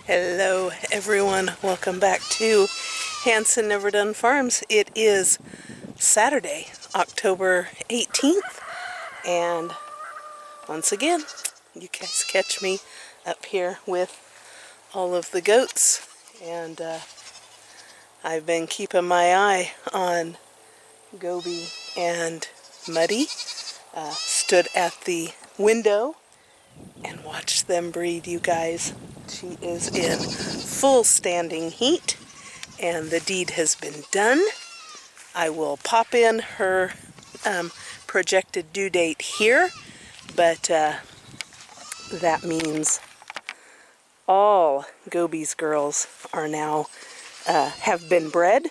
Hello everyone, welcome back to Hanson Never Done Farms. It is Saturday, October 18th, and once again, you guys catch me up here with all of the goats, and I've been keeping my eye on Gobi and Muddy. Stood at the window and watched them breed, you guys. She is in full standing heat, and the deed has been done. I will pop in her projected due date here, but that means all Gobi's girls are now have been bred.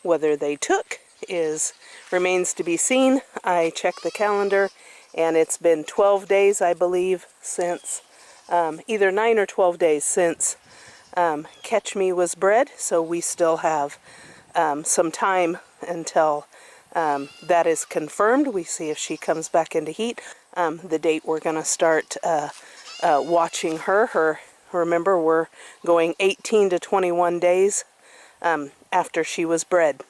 Whether they took remains to be seen. I checked the calendar, and it's been 12 days, I believe, since either 9 or 12 days since Catch Me was bred, so we still have some time until that is confirmed. We see if she comes back into heat. The date we're going to start watching her. Remember, we're going 18 to 21 days after she was bred.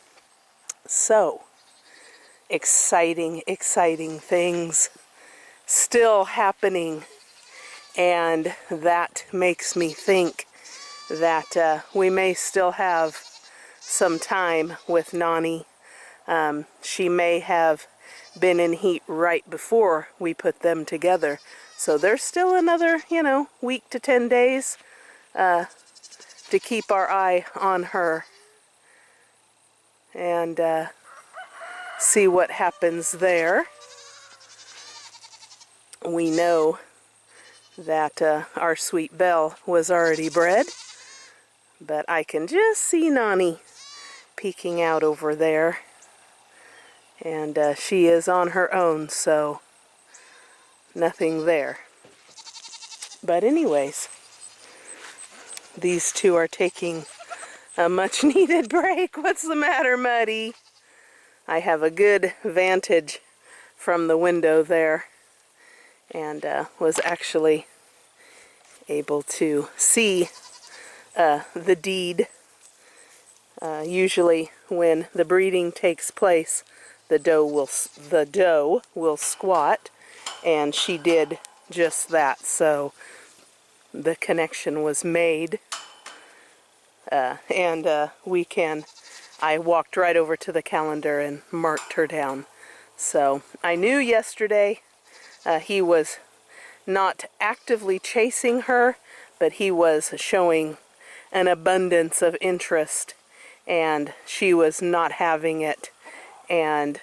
So, exciting things still happening. And that makes me think that we may still have some time with Nani. She may have been in heat right before we put them together. So there's still another, week to 10 days to keep our eye on her and see what happens there. We know that our sweet Belle was already bred, but I can just see Nani peeking out over there, and she is on her own, so nothing there. But anyways, these two are taking a much needed break. What's the matter, Muddy? I have a good vantage from the window there, and was actually able to see the deed. Usually when the breeding takes place, the doe will squat, and she did just that. So the connection was made, and I walked right over to the calendar and marked her down. So I knew yesterday he was not actively chasing her, but he was showing an abundance of interest, and she was not having it. And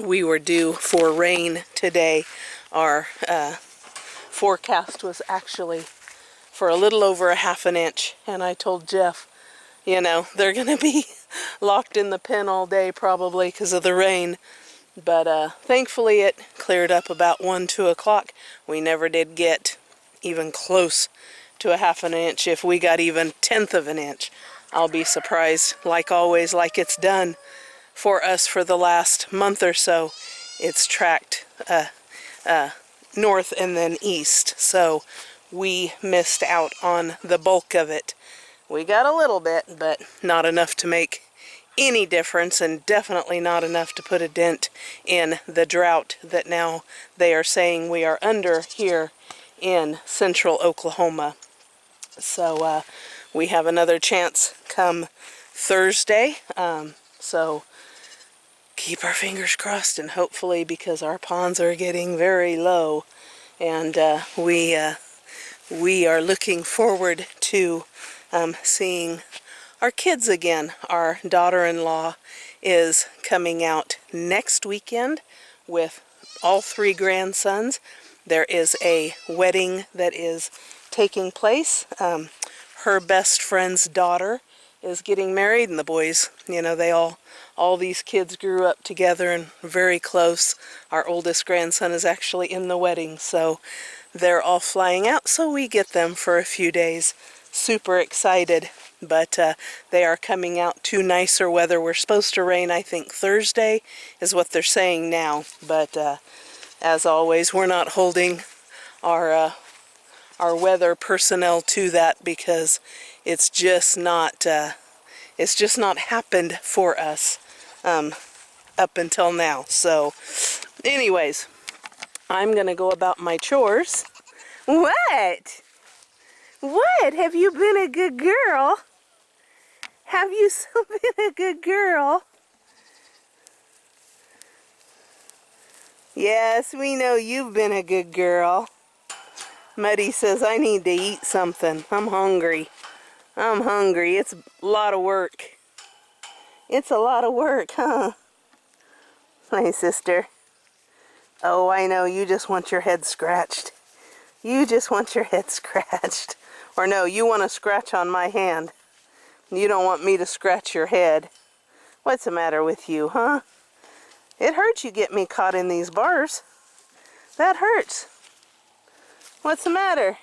we were due for rain today. Our forecast was actually for a little over a half an inch, and I told Jeff, they're going to be locked in the pen all day probably because of the rain. But thankfully it cleared up about 2 o'clock. We never did get even close to a half an inch. If we got even 1/10 of an inch, I'll be surprised. Like always, like it's done for us for the last month or so, it's tracked north and then east. So we missed out on the bulk of it. We got a little bit, but not enough to make any difference, and definitely not enough to put a dent in the drought that now they are saying we are under here in central Oklahoma. So we have another chance come Thursday. So keep our fingers crossed, and hopefully, because our ponds are getting very low, and we are looking forward to seeing our kids again. Our daughter-in-law is coming out next weekend with all 3 grandsons. There is a wedding that is taking place. Her best friend's daughter is getting married, and the boys, they all these kids grew up together and very close. Our oldest grandson is actually in the wedding, so they're all flying out, so we get them for a few days. Super excited. But they are coming out to nicer weather. We're supposed to rain, I think, Thursday is what they're saying now. But as always, we're not holding our our weather personnel to that, because it's just not happened for us up until now. So anyways, I'm gonna go about my chores. What? What? Have you been a good girl? Have you so been a good girl? Yes, we know you've been a good girl. Muddy says, I need to eat something. I'm hungry. I'm hungry. It's a lot of work. It's a lot of work, huh? My sister. Oh, I know. You just want your head scratched. You just want your head scratched. Or no, you want to scratch on my hand. You don't want me to scratch your head. What's the matter with you, huh? It hurts you get me caught in these bars. That hurts. What's the matter?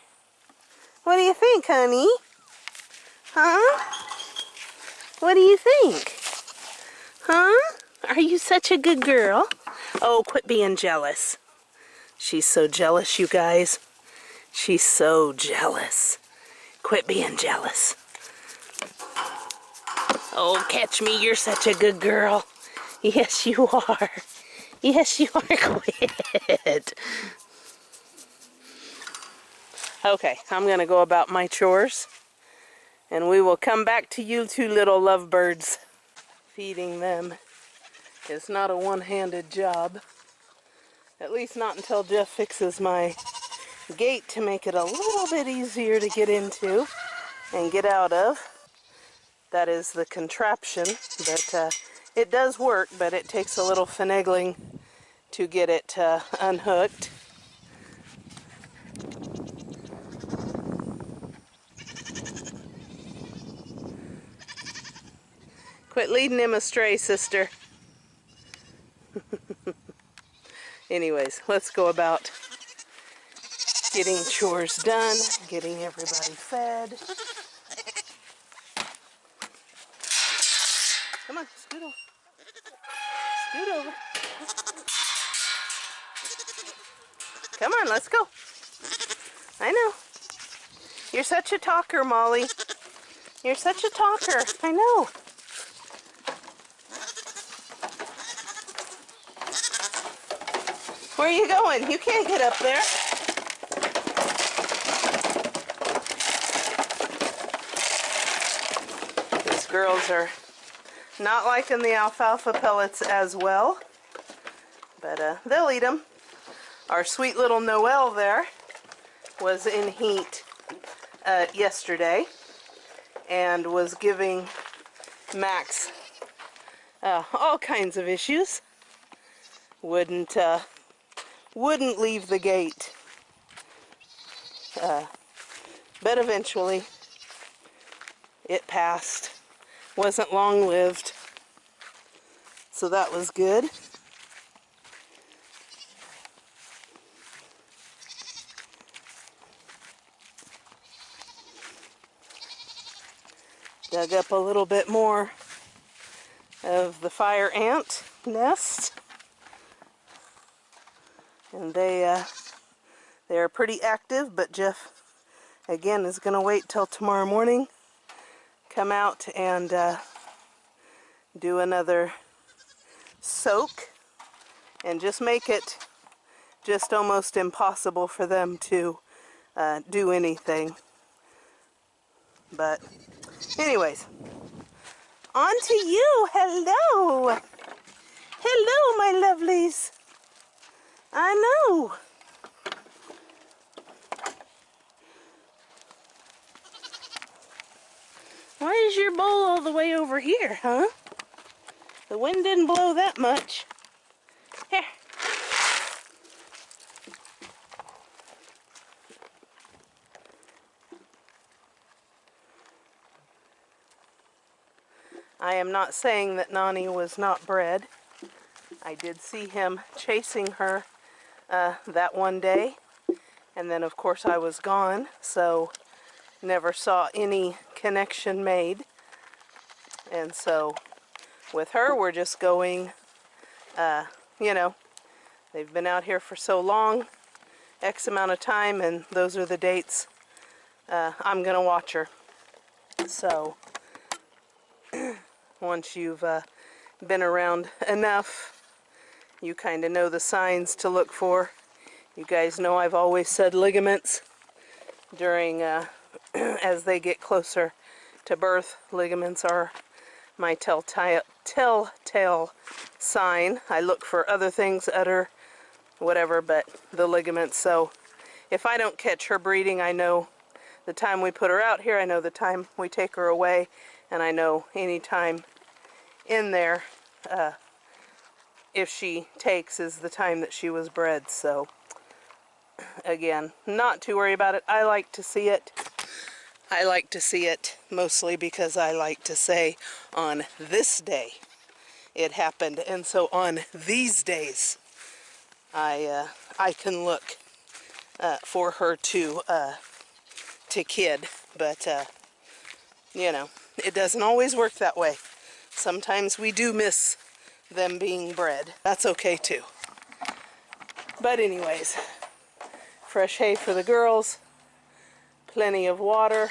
What do you think, honey? Huh? What do you think? Huh? Are you such a good girl? Oh, quit being jealous. She's so jealous, you guys. She's so jealous. Quit being jealous. Oh, catch me. You're such a good girl. Yes, you are. Yes, you are. Quit. Okay, I'm going to go about my chores, and we will come back to you two little lovebirds. Feeding them is not a one-handed job. At least not until Jeff fixes my gate to make it a little bit easier to get into and get out of. That is the contraption, but it does work, but it takes a little finagling to get it unhooked. Quit leading him astray, sister. Anyways, let's go about getting chores done, getting everybody fed. Come on, scoot over. Scoot over. Come on, let's go. I know. You're such a talker, Molly. You're such a talker. I know. Where are you going? You can't get up there. These girls are not liking the alfalfa pellets as well, but they'll eat them. Our sweet little Noelle there was in heat yesterday and was giving Max all kinds of issues. Wouldn't leave the gate, but eventually it passed. Wasn't long lived, so that was good. Dug up a little bit more of the fire ant nest, and they're pretty active, but Jeff again is going to wait till tomorrow morning, come out and do another soak, and just make it just almost impossible for them to do anything. But anyways, on to you. Hello. Hello, my lovelies. I know. Why is your bowl all the way over here, huh? The wind didn't blow that much. Here. I am not saying that Nani was not bred. I did see him chasing her that one day, and then of course I was gone, so never saw any connection made. And so with her, we're just going, you know, they've been out here for so long, X amount of time, and those are the dates I'm going to watch her. So once you've been around enough, you kind of know the signs to look for. You guys know I've always said ligaments during, as they get closer to birth. Ligaments are my telltale sign. I look for other things, udder, whatever, but the ligaments. So if I don't catch her breeding, I know the time we put her out here, I know the time we take her away, and I know any time in there, if she takes, is the time that she was bred. So again, not to worry about it. I like to see it. I like to see it mostly because I like to say, on this day it happened, and so on these days I can look for her to kid. But you know, it doesn't always work that way. Sometimes we do miss them being bred. That's okay too. But anyways, fresh hay for the girls, plenty of water,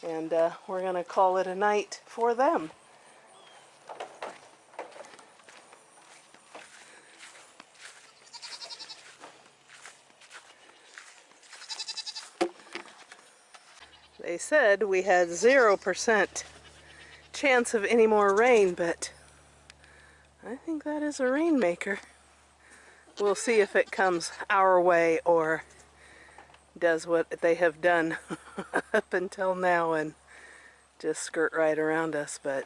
and we're gonna call it a night for them. They said we had 0% chance of any more rain, but I think that is a rainmaker. We'll see if it comes our way or does what they have done up until now and just skirt right around us. But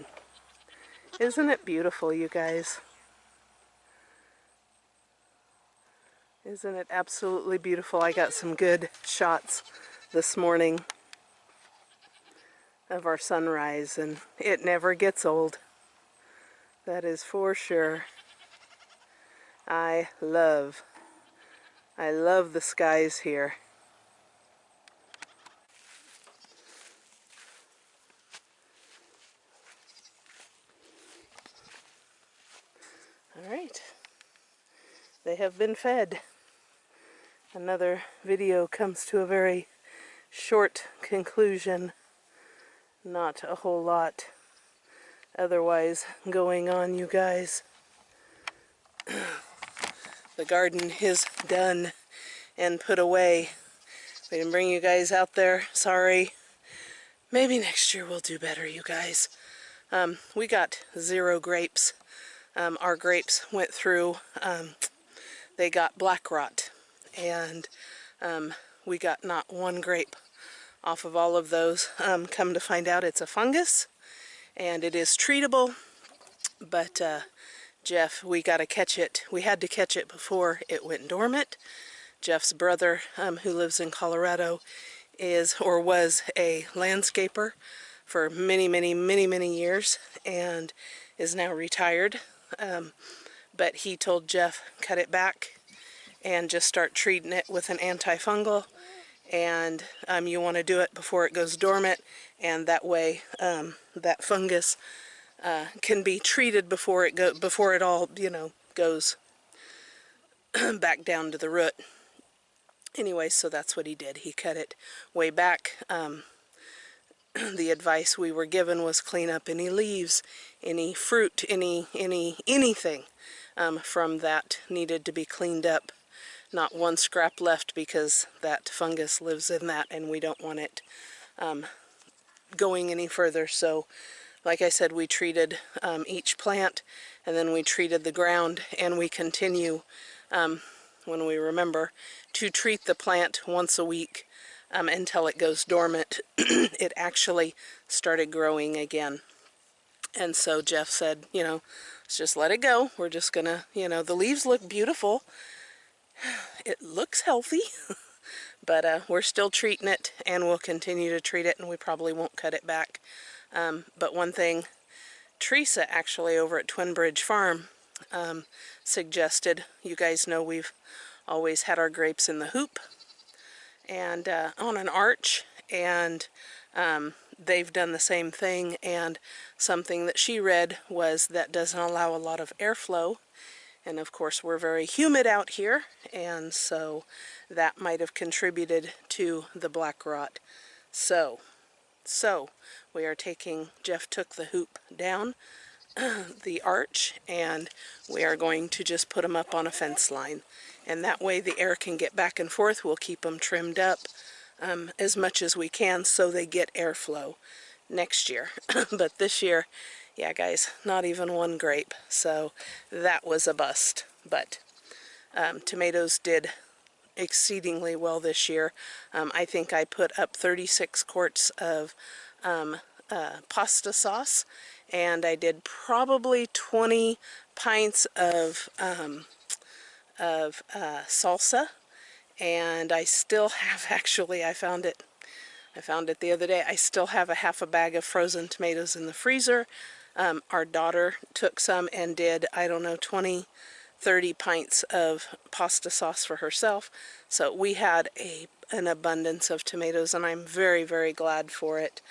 isn't it beautiful, you guys? Isn't it absolutely beautiful? I got some good shots this morning of our sunrise, and it never gets old. That is for sure. I love the skies here. All right, they have been fed. Another video comes to a very short conclusion. Not a whole lot otherwise going on, you guys. The garden is done and put away. We didn't bring you guys out there, sorry. Maybe next year we'll do better, you guys. We got 0 grapes. Our grapes went through, they got black rot, and we got not 1 grape off of all of those. Come to find out, it's a fungus, and it is treatable, but Jeff, we got to catch it. We had to catch it before it went dormant. Jeff's brother, who lives in Colorado, is or was a landscaper for many years and is now retired. But he told Jeff, cut it back and just start treating it with an antifungal, and you want to do it before it goes dormant, and that way that fungus can be treated before it all, you know, goes back down to the root. Anyway, so that's what he did. He cut it way back. The advice we were given was clean up any leaves, any fruit, anything from that needed to be cleaned up. Not 1 scrap left, because that fungus lives in that and we don't want it going any further. So like I said, we treated each plant, and then we treated the ground, and we continue, when we remember, to treat the plant once a week until it goes dormant. It actually started growing again. And so Jeff said, you know, let's just let it go. We're just gonna, you know, the leaves look beautiful. It looks healthy, but we're still treating it, and we'll continue to treat it, and we probably won't cut it back. But one thing, Teresa actually over at Twin Bridge Farm suggested, you guys know we've always had our grapes in the hoop and on an arch, and they've done the same thing, and something that she read was that doesn't allow a lot of airflow And of course we're very humid out here, and so that might have contributed to the black rot. So we are taking, Jeff took the hoop down the arch, and we are going to just put them up on a fence line. And that way the air can get back and forth. We'll keep them trimmed up as much as we can so they get airflow next year. But this year, yeah guys, not even one grape. So that was a bust. But tomatoes did exceedingly well this year. I think I put up 36 quarts of pasta sauce, and I did probably 20 pints of salsa, and I still have, actually I found it the other day, I still have a half a bag of frozen tomatoes in the freezer. Our daughter took some and did, I don't know, 20-30 pints of pasta sauce for herself. So we had an abundance of tomatoes, and I'm very, very glad for it.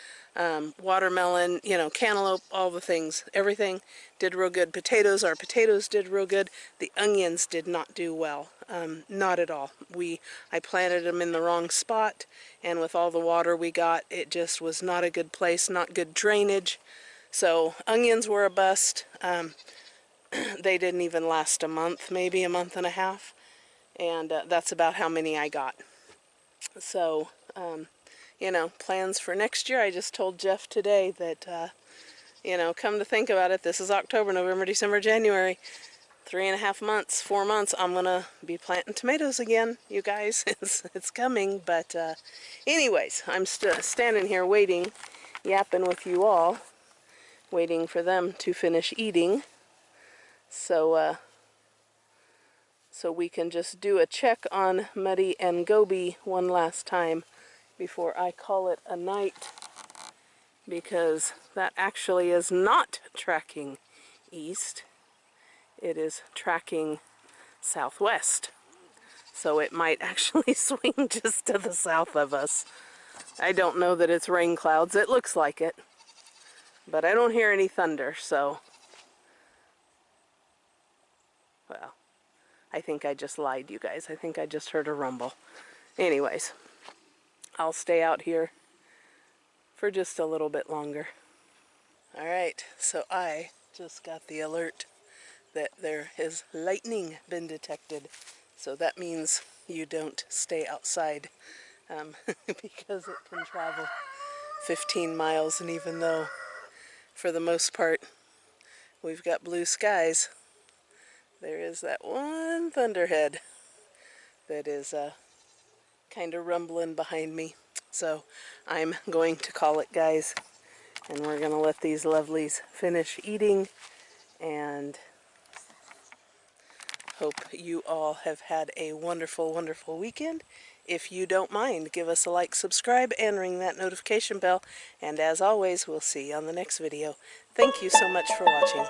Watermelon, you know, cantaloupe, all the things, everything did real good. Potatoes, our potatoes did real good. The onions did not do well, not at all. I planted them in the wrong spot, and with all the water we got, it just was not a good place, not good drainage. So onions were a bust. They didn't even last a month, maybe a month and a half, and that's about how many I got. So you know, plans for next year. I just told Jeff today that, you know, come to think about it, this is October, November, December, January, 3.5 months, 4 months, I'm going to be planting tomatoes again, you guys. It's coming, but anyways, I'm standing here waiting, yapping with you all, waiting for them to finish eating, so we can just do a check on Muddy and Gobi one last time before I call it a night, because that actually is not tracking east. It is tracking southwest. So it might actually swing just to the south of us. I don't know that it's rain clouds. It looks like it. But I don't hear any thunder, so... well, I think I just lied, you guys. I think I just heard a rumble. Anyways, I'll stay out here for just a little bit longer. Alright, so I just got the alert that there has lightning been detected. So that means you don't stay outside because it can travel 15 miles. And even though, for the most part, we've got blue skies, there is that one thunderhead that is kind of rumbling behind me. So I'm going to call it, guys, and we're going to let these lovelies finish eating, and hope you all have had a wonderful, wonderful weekend. If you don't mind, give us a like, subscribe, and ring that notification bell. And as always, we'll see you on the next video. Thank you so much for watching.